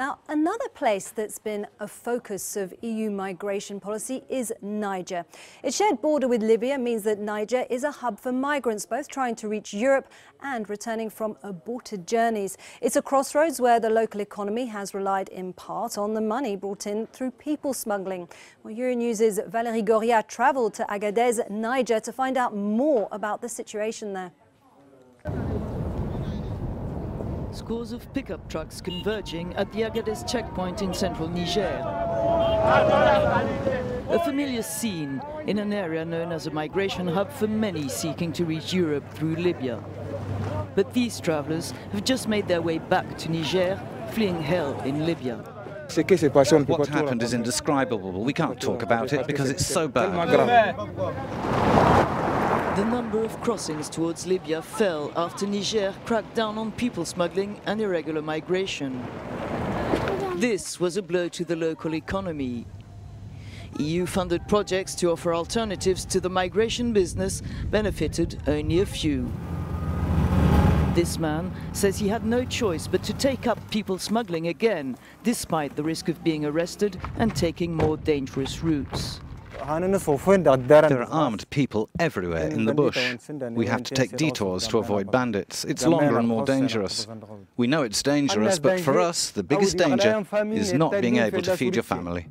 Now, another place that's been a focus of EU migration policy is Niger. Its shared border with Libya means that Niger is a hub for migrants, both trying to reach Europe and returning from aborted journeys. It's a crossroads where the local economy has relied in part on the money brought in through people smuggling. Well, Euronews' Valérie Goria travelled to Agadez, Niger, to find out more about the situation there. Scores of pickup trucks converging at the Agadez checkpoint in central Niger. A familiar scene in an area known as a migration hub for many seeking to reach Europe through Libya. But these travellers have just made their way back to Niger, fleeing hell in Libya. What happened is indescribable. We can't talk about it because it's so bad. The number of crossings towards Libya fell after Niger cracked down on people smuggling and irregular migration. This was a blow to the local economy. EU-funded projects to offer alternatives to the migration business benefited only a few. This man says he had no choice but to take up people smuggling again, despite the risk of being arrested and taking more dangerous routes. There are armed people everywhere in the bush. We have to take detours to avoid bandits. It's longer and more dangerous. We know it's dangerous, but for us, the biggest danger is not being able to feed your family.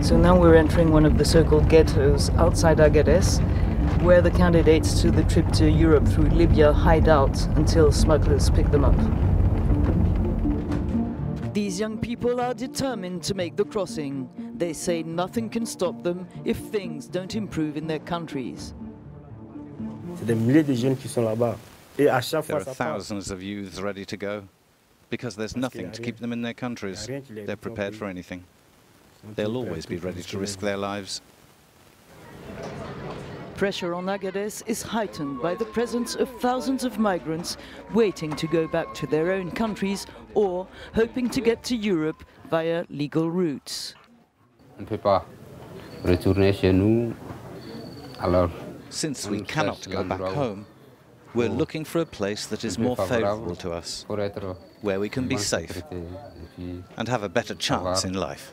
So now we're entering one of the so-called ghettos outside Agadez, where the candidates to the trip to Europe through Libya hide out until smugglers pick them up. These young people are determined to make the crossing. They say nothing can stop them if things don't improve in their countries. There are thousands of youths ready to go, because there's nothing to keep them in their countries. They're prepared for anything. They'll always be ready to risk their lives. Pressure on Agadez is heightened by the presence of thousands of migrants waiting to go back to their own countries or hoping to get to Europe via legal routes. Since we cannot go back home, we're looking for a place that is more favourable to us, where we can be safe and have a better chance in life.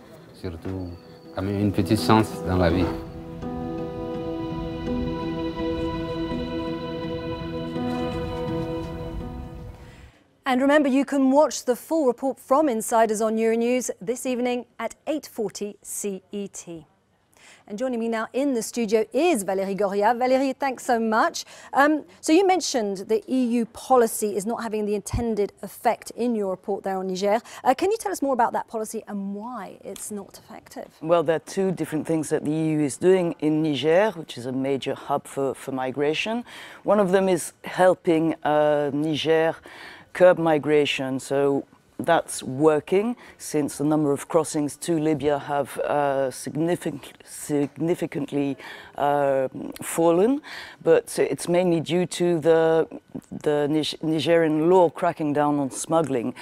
And remember, you can watch the full report from Insiders on Euronews this evening at 8:40 CET. And joining me now in the studio is Valérie Goria. Valérie, thanks so much. So you mentioned the EU policy is not having the intended effect in your report there on Niger. Can you tell us more about that policy and why it's not effective? Well, there are two different things that the EU is doing in Niger, which is a major hub for migration. One of them is helping Niger curb migration, so that's working since the number of crossings to Libya have significantly fallen, but it's mainly due to the Nigerian law cracking down on smuggling.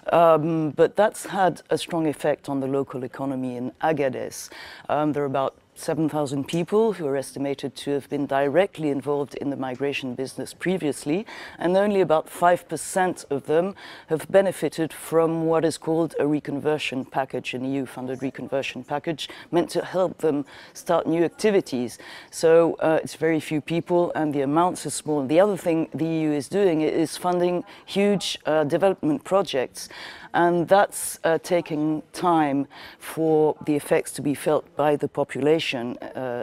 But that's had a strong effect on the local economy in Agadez. There are about 7,000 people who are estimated to have been directly involved in the migration business previously, and only about 5% of them have benefited from what is called a reconversion package, an EU-funded reconversion package meant to help them start new activities. So it's very few people and the amounts are small. The other thing the EU is doing is funding huge development projects. And that's taking time for the effects to be felt by the population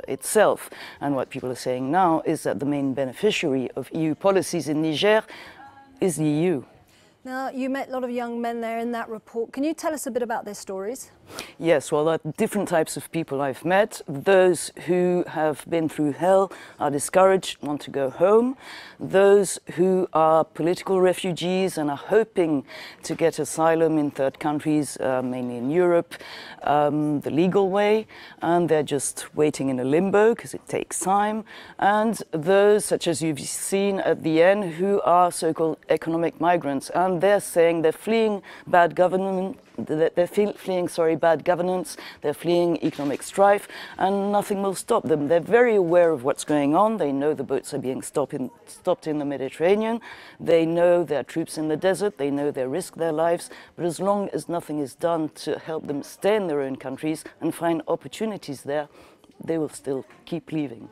itself. And what people are saying now is that the main beneficiary of EU policies in Niger is the EU. Now, you met a lot of young men there in that report. Can you tell us a bit about their stories? Yes, well, there are different types of people I've met. Those who have been through hell are discouraged, want to go home. Those who are political refugees and are hoping to get asylum in third countries, mainly in Europe, the legal way, and they're just waiting in a limbo because it takes time. And those, such as you've seen at the end, who are so-called economic migrants, and they're saying they're fleeing bad government. They're fleeing bad bad governance, they're fleeing economic strife, and nothing will stop them. They're very aware of what's going on. They know the boats are being stopped in the Mediterranean. They know there are troops in the desert. They know they risk their lives. But as long as nothing is done to help them stay in their own countries and find opportunities there, they will still keep leaving.